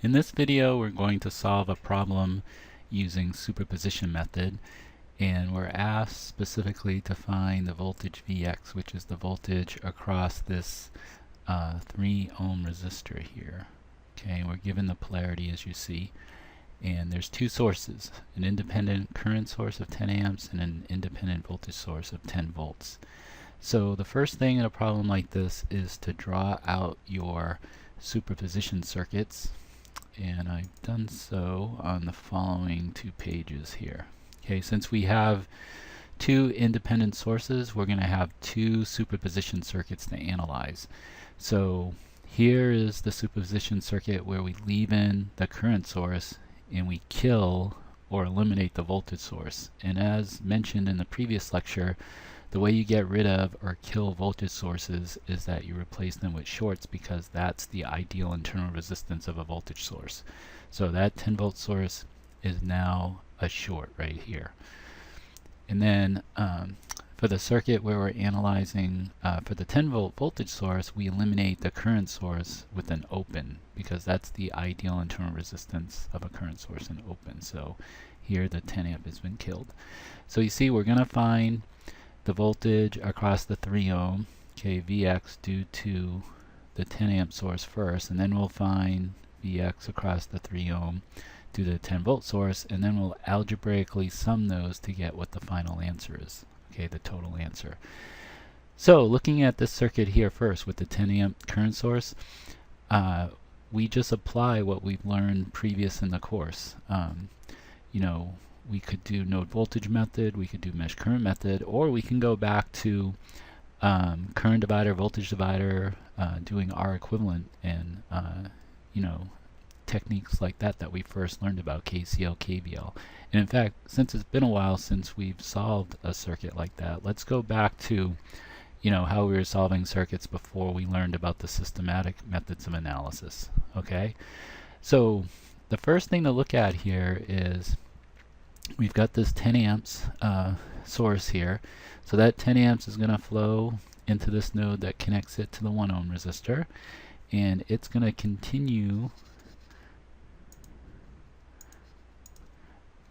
In this video, we're going to solve a problem using superposition method, and we're asked specifically to find the voltage Vx, which is the voltage across this 3 ohm resistor here. Okay, we're given the polarity as you see, and there's two sources, an independent current source of 10 amps and an independent voltage source of 10 volts. So the first thing in a problem like this is to draw out your superposition circuits, and I've done so on the following 2 pages here. Okay, since we have 2 independent sources, we're going to have 2 superposition circuits to analyze. So here is the superposition circuit where we leave in the current source and we kill or eliminate the voltage source. And as mentioned in the previous lecture, the way you get rid of or kill voltage sources is that you replace them with shorts, because that's the ideal internal resistance of a voltage source. So that 10 volt source is now a short right here. And then for the circuit where we're analyzing for the 10 volt voltage source, we eliminate the current source with an open, because that's the ideal internal resistance of a current source in open. So here the 10 amp has been killed. So you see, we're going to find the voltage across the 3 ohm, okay, Vx due to the 10 amp source first, and then we'll find Vx across the 3 ohm due to the 10 volt source, and then we'll algebraically sum those to get what the final answer is, okay, the total answer. So looking at this circuit here first with the 10 amp current source, we just apply what we've learned previous in the course. You know, we could do node voltage method, we could do mesh current method, or we can go back to current divider, voltage divider, doing R equivalent, and you know, techniques like that that we first learned about, KCL, KVL. And in fact, since it's been a while since we've solved a circuit like that, let's go back to, you know, how we were solving circuits before we learned about the systematic methods of analysis. Okay, so the first thing to look at here is we've got this 10 amps source here. So that 10 amps is going to flow into this node that connects it to the 1 ohm resistor, and it's going to continue.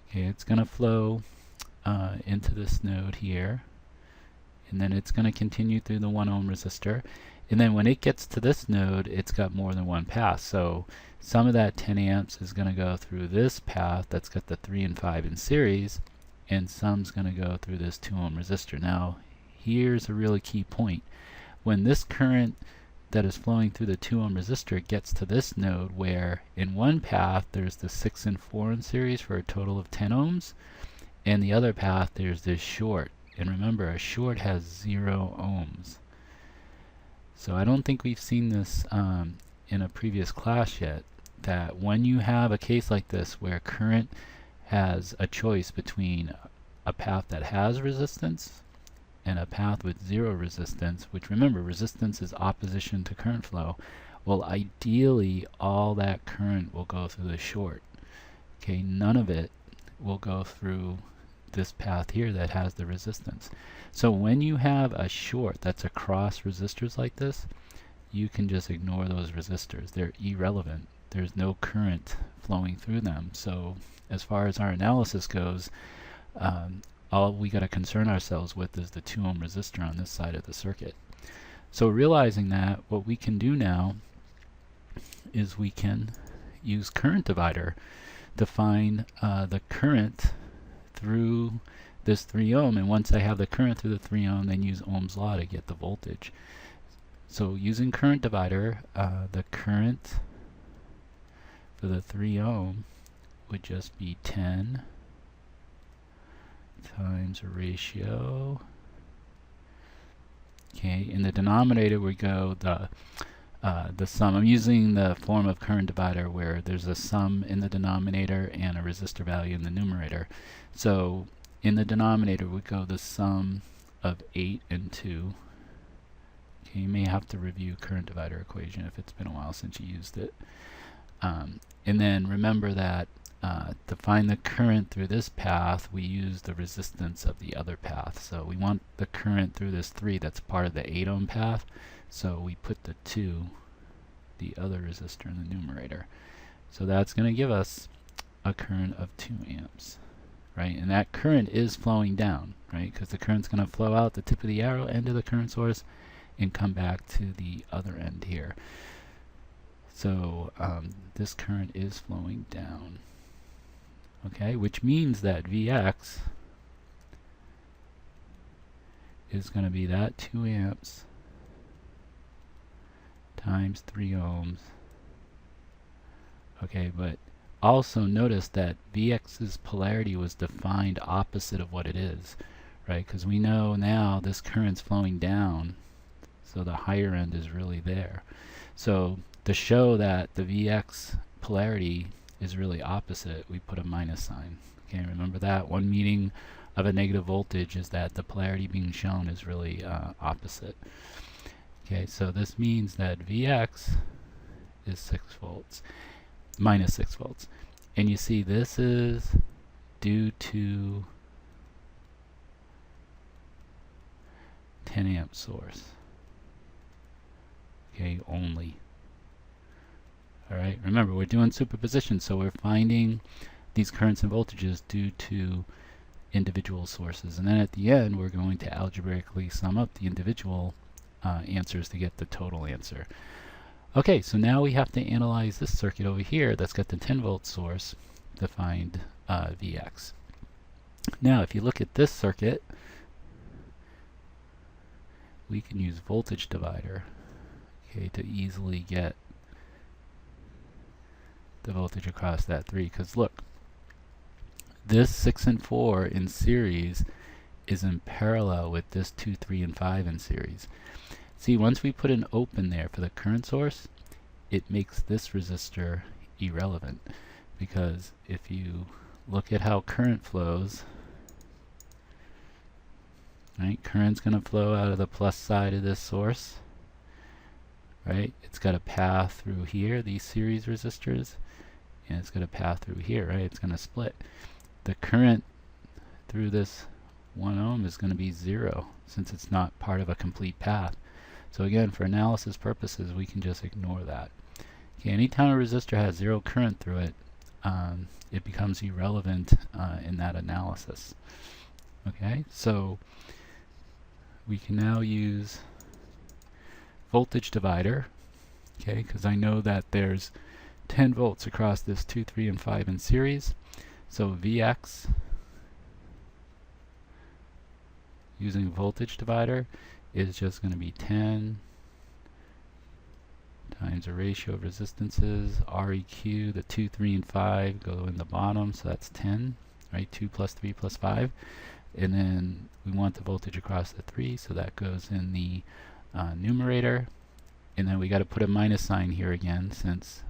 Okay, it's going to flow into this node here, and then it's going to continue through the 1 ohm resistor, and then when it gets to this node, it's got more than one path. So some of that 10 amps is going to go through this path that's got the 3 and 5 in series, and some's going to go through this 2 ohm resistor. Now here's a really key point. When this current that is flowing through the 2 ohm resistor gets to this node, where in one path there's the 6 and 4 in series for a total of 10 ohms, and the other path there's this short. And remember, a short has 0 ohms. So I don't think we've seen this in a previous class yet, that when you have a case like this where current has a choice between a path that has resistance and a path with 0 resistance, which remember, resistance is opposition to current flow, well, ideally all that current will go through the short. Okay, none of it will go through this path here that has the resistance. So when you have a short that's across resistors like this, you can just ignore those resistors. They're irrelevant. There's no current flowing through them. So as far as our analysis goes, all we got to concern ourselves with is the 2 ohm resistor on this side of the circuit. So realizing that, what we can do now is we can use current divider to find the current through this 3 ohm, and once I have the current through the 3 ohm, then use Ohm's law to get the voltage. So using current divider, the current for the 3 ohm would just be 10 times a ratio. Okay, in the denominator we go the sum. I'm using the form of current divider where there's a sum in the denominator and a resistor value in the numerator. So in the denominator we go the sum of 8 and 2. Okay, you may have to review current divider equation if it's been a while since you used it. And then remember that to find the current through this path, we use the resistance of the other path. So we want the current through this 3 that's part of the 8 ohm path. So we put the 2, the other resistor, in the numerator. So that's going to give us a current of 2 amps, right? And that current is flowing down, right? Because the current's going to flow out the tip of the arrow end of the current source and come back to the other end here. So this current is flowing down, okay? Which means that Vx is going to be that 2 amps times 3 ohms. Okay, but also notice that Vx's polarity was defined opposite of what it is, right? Because we know now this current's flowing down, so the higher end is really there. So to show that the Vx polarity is really opposite, we put a minus sign. Okay, remember that? One meaning of a negative voltage is that the polarity being shown is really opposite. Okay, so this means that Vx is 6 volts, minus 6 volts. And you see this is due to 10 amp source. Okay, only. Alright, remember we're doing superposition, so we're finding these currents and voltages due to individual sources. And then at the end we're going to algebraically sum up the individual answers to get the total answer. Okay, so now we have to analyze this circuit over here that's got the 10 volt source to find Vx. Now if you look at this circuit, we can use voltage divider, okay, to easily get the voltage across that 3, because look, this 6 and 4 in series is in parallel with this 2, 3, and 5 in series. See, once we put an open there for the current source, it makes this resistor irrelevant, because if you look at how current flows, right, current's going to flow out of the plus side of this source, right? It's got a path through here, these series resistors, and it's going to path through here, right? It's going to split. The current through this 1 ohm is going to be 0, since it's not part of a complete path. So again, for analysis purposes, we can just ignore that. Okay, anytime a resistor has 0 current through it, it becomes irrelevant in that analysis. Okay, so we can now use voltage divider, okay, because I know that there's 10 volts across this 2, 3, and 5 in series. So Vx using voltage divider is just going to be 10 times the ratio of resistances, Req, the 2, 3, and 5 go in the bottom, so that's 10, right? 2 plus 3 plus 5. And then we want the voltage across the 3, so that goes in the numerator. And then we got to put a minus sign here again, since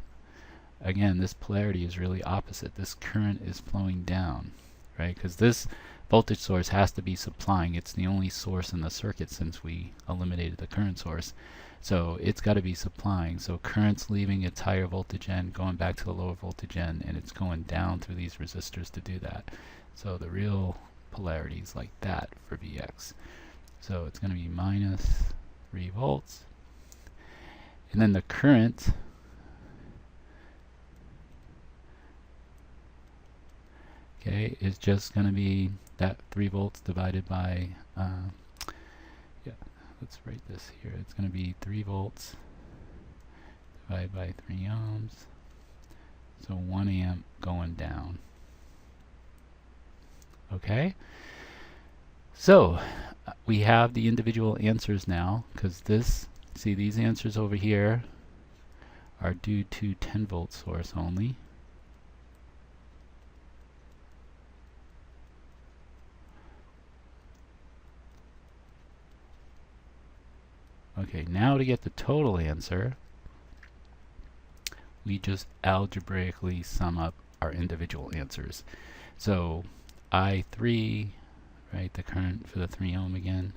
again this polarity is really opposite. This current is flowing down, right? Because this voltage source has to be supplying. It's the only source in the circuit since we eliminated the current source. So it's got to be supplying. So current's leaving its higher voltage end, going back to the lower voltage end, and it's going down through these resistors to do that. So the real polarity is like that for Vx. So it's going to be minus 3 volts. And then the current, okay, is just going to be that 3 volts divided by, yeah, let's write this here. It's going to be 3 volts divided by 3 ohms. So 1 amp going down. Okay, so we have the individual answers now, because this, see, these answers over here are due to 10 volt source only. Okay, now to get the total answer, we just algebraically sum up our individual answers. So I3, right, the current for the 3 ohm again,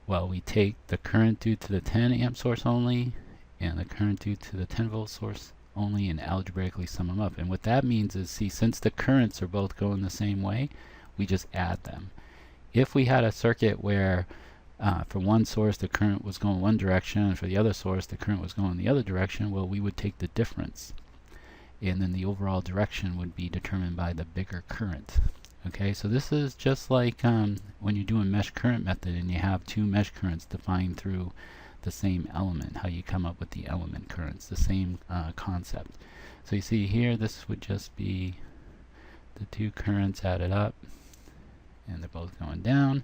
well, we take the current due to the 10 amp source only and the current due to the 10 volt source only and algebraically sum them up. And what that means is, see, since the currents are both going the same way, we just add them. If we had a circuit where for one source the current was going one direction and for the other source the current was going the other direction, well, we would take the difference. and then the overall direction would be determined by the bigger current. Okay, so this is just like when you do a mesh current method and you have two mesh currents defined through the same element, how you come up with the element currents, the same concept. So you see here, this would just be the two currents added up, and they're both going down.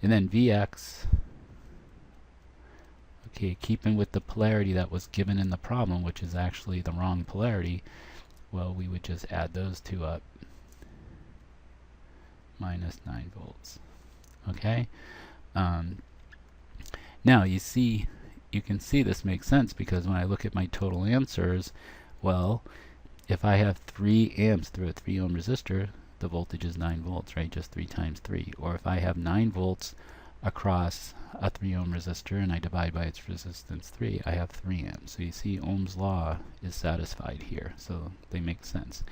And then Vx, okay, keeping with the polarity that was given in the problem, which is actually the wrong polarity, well, we would just add those two up, minus 9 volts. Okay? Now you can see this makes sense, because when I look at my total answers, well, if I have 3 amps through a 3 ohm resistor, the voltage is 9 volts, right? Just 3 times 3. Or if I have 9 volts across a 3 ohm resistor and I divide by its resistance 3, I have 3 amps. So you see Ohm's law is satisfied here, so they make sense.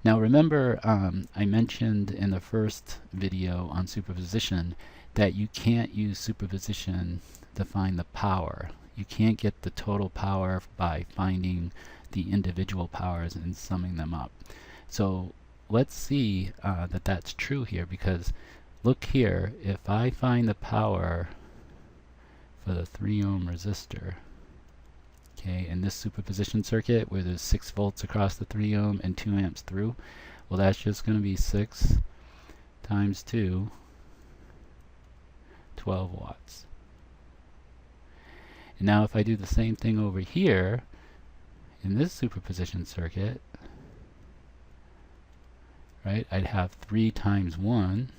Now remember, I mentioned in the first video on superposition that you can't use superposition to find the power. You can't get the total power by finding the individual powers and summing them up. So let's see that that's true here, because look here, if I find the power for the 3 ohm resistor, okay, in this superposition circuit where there's 6 volts across the 3 ohm and 2 amps through, well, that's just going to be 6 times 2, 12 watts. And now if I do the same thing over here in this superposition circuit, right, I'd have 3 times 1,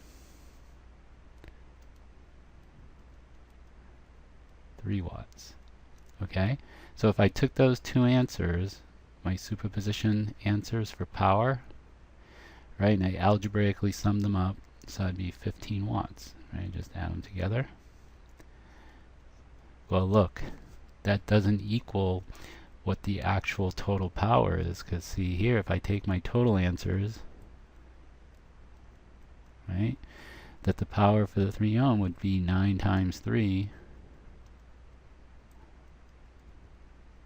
3 watts. Okay, so if I took those two answers, my superposition answers for power, right, and I algebraically summed them up, so that'd be 15 watts, right? Just add them together. Well, look, that doesn't equal what the actual total power is, because see here, if I take my total answers, right, that the power for the 3 ohm would be 9 times 3,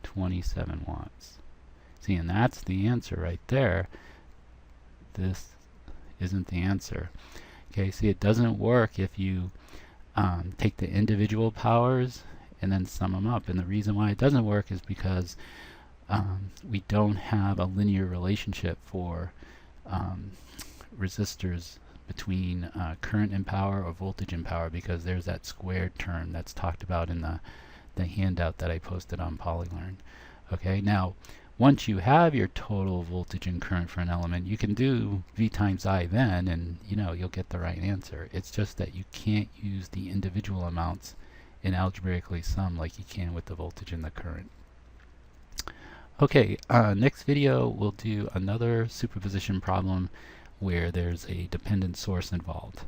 27 watts. See, and that's the answer right there. This isn't the answer. Okay, see, it doesn't work if you take the individual powers and then sum them up. And the reason why it doesn't work is because we don't have a linear relationship for resistors between current and power or voltage and power, because there's that squared term that's talked about in the handout that I posted on Polylearn. Okay, now once you have your total voltage and current for an element, you can do V times I then, and you'll get the right answer. It's just that you can't use the individual amounts and algebraically sum like you can with the voltage and the current. Okay, next video we'll do another superposition problem where there's a dependent source involved.